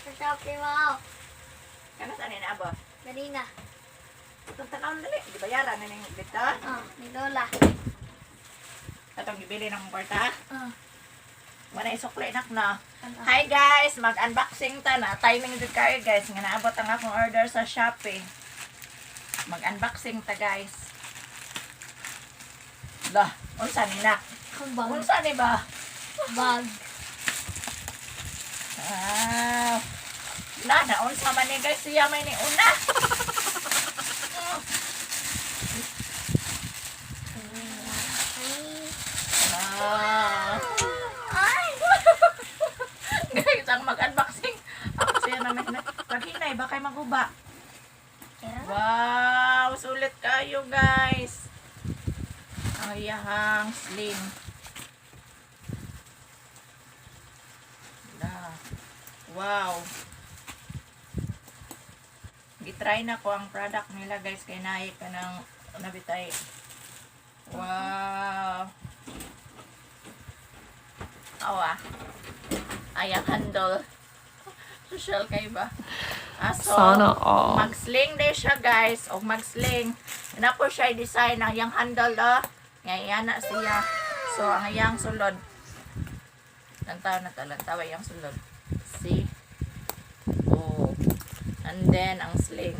Sa Shopee mo. Kana saan ni Abo? Ganina. Itong tanawang dali. Di bayaran na yung dito. Ni Lola. Itong ibili ng kwarta. Wala isukli nak na. Ano? Hi guys, mag-unboxing ta na. Timing din kayo guys. Nga naabot ang akong order sa Shopee. Mag-unboxing ta guys. Lah, unsa ni nak? Bag. Unsa ni ba? Bag. Unsa man ni guys. Siya may ni una. Ay! Guys, ang mag-unboxing. Ako siya namin. Paghinay, baka maguba. Wow, sulit kayo guys. Ang iyahang sling. Wow. Gitry na ko ang product nila guys. Kaya naik ka ng nabitay. Wow. Awa. Ayang handle. Social kayo ba? So, Sana all. mag-sling din siya guys. O mag-sling. Na po siya i-design ang iyang handle ngayon na siya. So, ang iyang sulod. Lantaw na talantawa iyang sulod. See? Oh. And then, ang sling.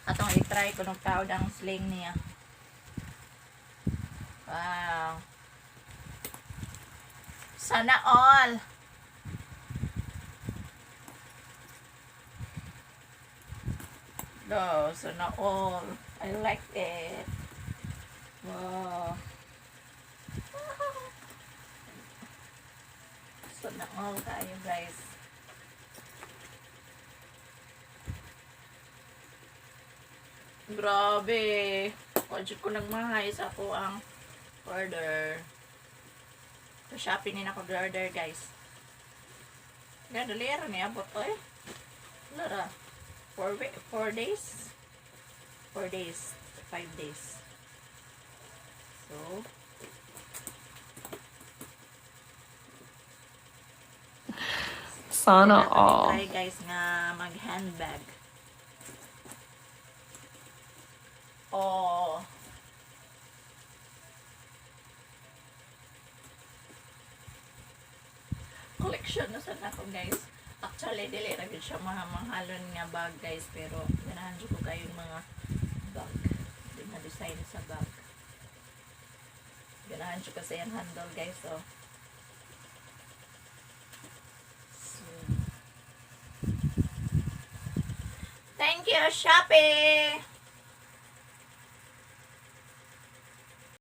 Atong i-try ko nung taod ang sling niya. Wow. Sana all. No, sana all. I like it. Wow. Sana all tayo guys. Grabe. Kajud ko nagmahay sa ako ang order. Sa Shopee ni na order guys. Gadalera niya abot to eh. Lara. 4 days. 4 days. 5 days. So, Sana all. try guys nga mag-handbag. Oh. Collection na sa ako guys. Actually, dili ra gyud siya mahalon nga bag guys, pero ganahan jud ko kayo mga bag. Di na design sa bag. Ganahan jud kasi ang handle guys, so. Thank you, Shopee!